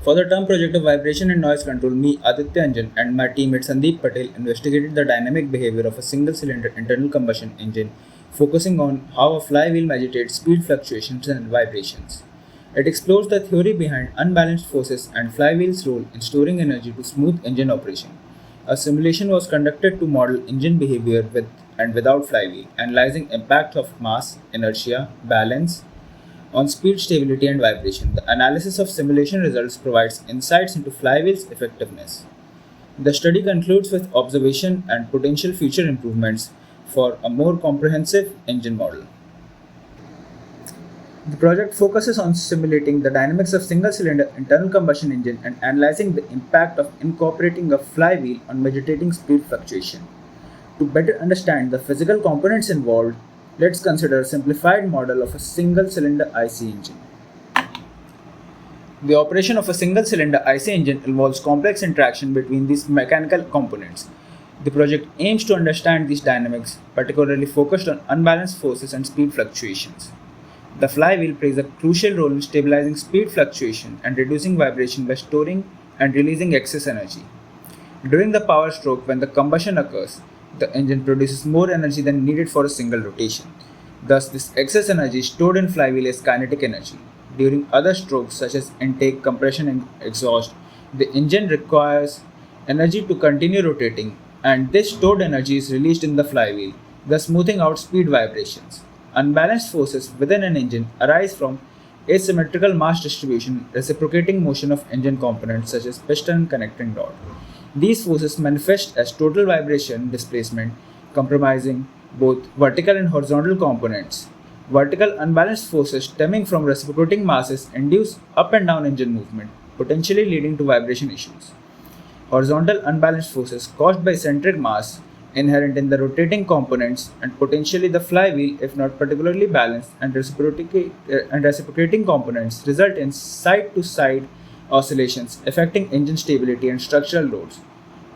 For the term project of vibration and noise control, me, Aditya Anjan, and my teammate Sandeep Patel investigated the dynamic behavior of a single cylinder internal combustion engine, focusing on how a flywheel agitates speed fluctuations and vibrations. It explores the theory behind unbalanced forces and flywheel's role in storing energy to smooth engine operation. A simulation was conducted to model engine behavior with and without flywheel, analyzing impact of mass, inertia, balance, on speed stability and vibration. The analysis of simulation results provides insights into flywheel's effectiveness. The study concludes with observation and potential future improvements for a more comprehensive engine model. The project focuses on simulating the dynamics of single-cylinder internal combustion engine and analyzing the impact of incorporating a flywheel on vegetating speed fluctuation. To better understand the physical components involved, let's consider a simplified model of a single-cylinder IC engine. The operation of a single-cylinder IC engine involves complex interaction between these mechanical components. The project aims to understand these dynamics, particularly focused on unbalanced forces and speed fluctuations. The flywheel plays a crucial role in stabilizing speed fluctuation and reducing vibration by storing and releasing excess energy. During the power stroke, when the combustion occurs, the engine produces more energy than needed for a single rotation. Thus, this excess energy stored in flywheel is kinetic energy. During other strokes such as intake, compression, and exhaust, the engine requires energy to continue rotating, and this stored energy is released in the flywheel, thus smoothing out speed vibrations. Unbalanced forces within an engine arise from asymmetrical mass distribution, reciprocating motion of engine components such as piston and connecting rod. These forces manifest as total vibration displacement, comprising both vertical and horizontal components. Vertical unbalanced forces stemming from reciprocating masses induce up and down engine movement, potentially leading to vibration issues. Horizontal unbalanced forces caused by centric mass inherent in the rotating components and potentially the flywheel, if not particularly balanced, and reciprocating components result in side-to-side oscillations affecting engine stability and structural loads.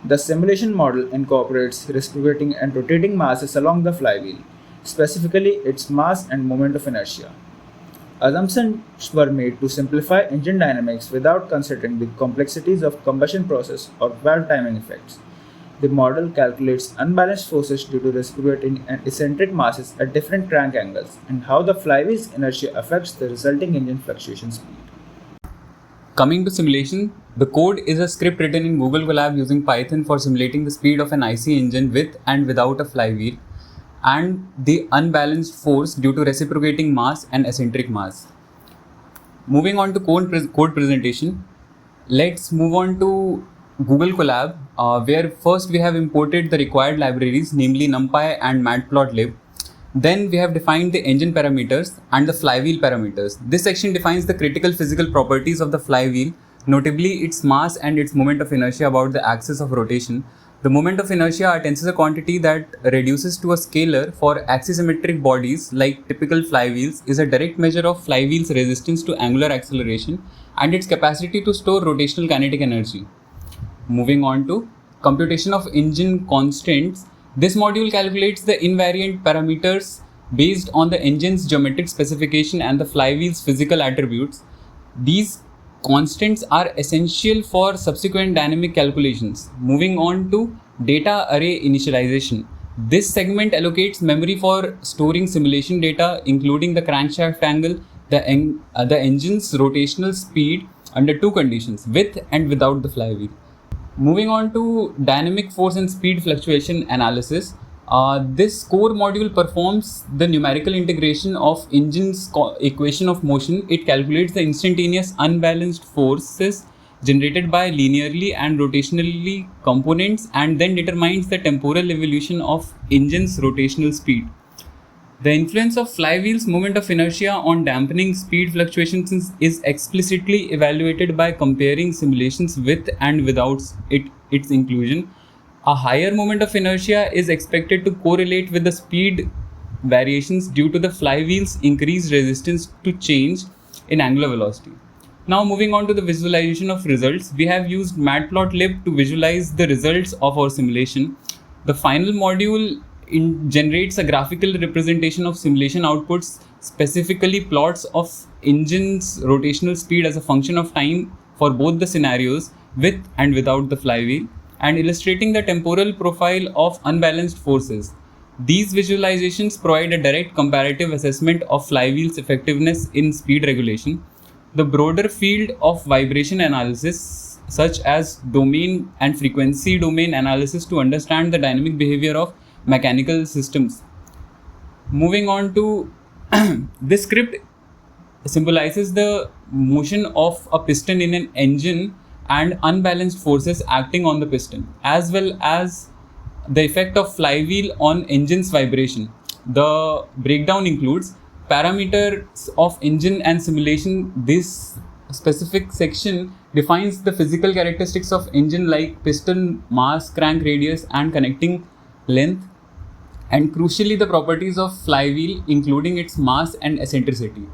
The simulation model incorporates reciprocating and rotating masses along the flywheel, specifically its mass and moment of inertia. Assumptions were made to simplify engine dynamics without considering the complexities of combustion process or valve timing effects. The model calculates unbalanced forces due to reciprocating and eccentric masses at different crank angles and how the flywheel's inertia affects the resulting engine fluctuation speed. Coming to simulation, the code is a script written in Google Colab using Python for simulating the speed of an IC engine with and without a flywheel and the unbalanced force due to reciprocating mass and eccentric mass. Moving on to code presentation, let's move on to Google Colab, where first we have imported the required libraries, namely NumPy and Matplotlib. Then we have defined the engine parameters and the flywheel parameters. This section defines the critical physical properties of the flywheel, notably its mass and its moment of inertia about the axis of rotation. The moment of inertia, a tensor quantity that reduces to a scalar for axisymmetric bodies like typical flywheels, is a direct measure of flywheel's resistance to angular acceleration and its capacity to store rotational kinetic energy. Moving on to computation of engine constants. This module calculates the invariant parameters based on the engine's geometric specification and the flywheel's physical attributes. These constants are essential for subsequent dynamic calculations. Moving on to data array initialization. This segment allocates memory for storing simulation data, including the crankshaft angle, the engine's rotational speed under two conditions, with and without the flywheel. Moving on to dynamic force and speed fluctuation analysis. This core module performs the numerical integration of engine's equation of motion. It calculates the instantaneous unbalanced forces generated by linearly and rotationally components and then determines the temporal evolution of engine's rotational speed. The influence of flywheel's moment of inertia on dampening speed fluctuations is explicitly evaluated by comparing simulations with and without its inclusion. A higher moment of inertia is expected to correlate with the speed variations due to the flywheel's increased resistance to change in angular velocity. Now moving on to the visualization of results, we have used Matplotlib to visualize the results of our simulation. The final module generates a graphical representation of simulation outputs, specifically plots of engine's rotational speed as a function of time for both the scenarios with and without the flywheel, and illustrating the temporal profile of unbalanced forces. These visualizations provide a direct comparative assessment of flywheel's effectiveness in speed regulation. The broader field of vibration analysis, such as domain and frequency domain analysis, to understand the dynamic behavior of mechanical systems. Moving on to this script symbolizes the motion of a piston in an engine and unbalanced forces acting on the piston, as well as the effect of flywheel on engine's vibration. The breakdown includes parameters of engine and simulation. This specific section defines the physical characteristics of engine like piston mass, crank radius, and connecting length, and crucially the properties of flywheel, including its mass and eccentricity.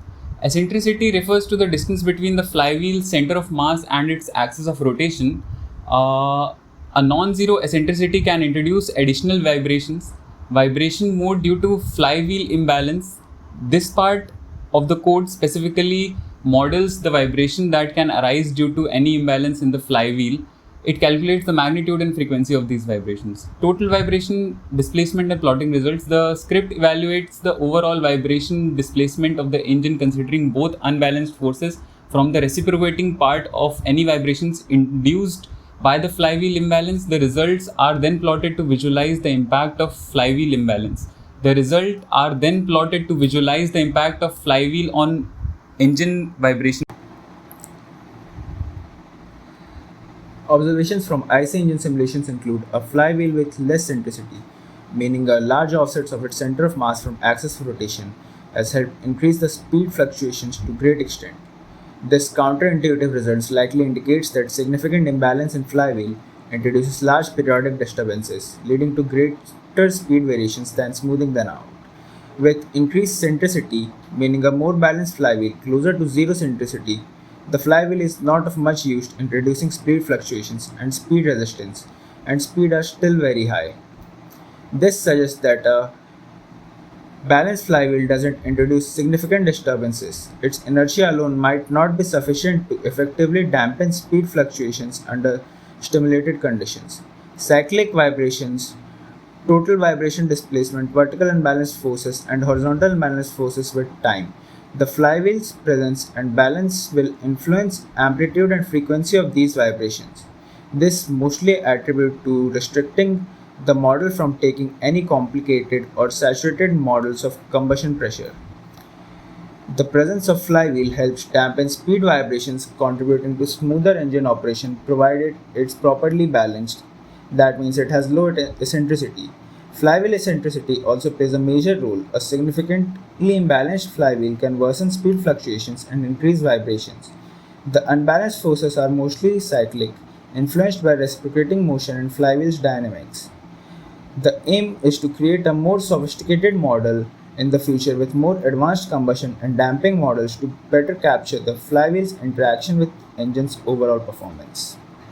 Eccentricity refers to the distance between the flywheel's center of mass and its axis of rotation. A non-zero eccentricity can introduce additional vibrations. Vibration mode due to flywheel imbalance. This part of the code specifically models the vibration that can arise due to any imbalance in the flywheel. It calculates the magnitude and frequency of these vibrations. Total vibration, displacement, and plotting results. The script evaluates the overall vibration displacement of the engine considering both unbalanced forces from the reciprocating part of any vibrations induced by the flywheel imbalance. The results are then plotted to visualize the impact of flywheel imbalance. The results are then plotted to visualize the impact of flywheel on engine vibration. Observations from IC engine simulations include a flywheel with less centricity, meaning a large offsets of its center of mass from axis of rotation has helped increase the speed fluctuations to great extent. This counterintuitive result likely indicates that significant imbalance in flywheel introduces large periodic disturbances, leading to greater speed variations than smoothing them out. With increased centricity, meaning a more balanced flywheel closer to zero centricity, the flywheel is not of much use in reducing speed fluctuations, and speed resistance and speed are still very high. This suggests that a balanced flywheel doesn't introduce significant disturbances. Its inertia alone might not be sufficient to effectively dampen speed fluctuations under stimulated conditions. Cyclic vibrations, total vibration displacement, vertical unbalanced forces, and horizontal unbalanced forces with time. The flywheel's presence and balance will influence amplitude and frequency of these vibrations. This mostly attributed to restricting the model from taking any complicated or saturated models of combustion pressure. The presence of flywheel helps dampen speed vibrations, contributing to smoother engine operation provided it's properly balanced. That means it has low eccentricity. Flywheel eccentricity also plays a major role. A significantly imbalanced flywheel can worsen speed fluctuations and increase vibrations. The unbalanced forces are mostly cyclic, influenced by reciprocating motion and flywheel's dynamics. The aim is to create a more sophisticated model in the future with more advanced combustion and damping models to better capture the flywheel's interaction with engine's overall performance.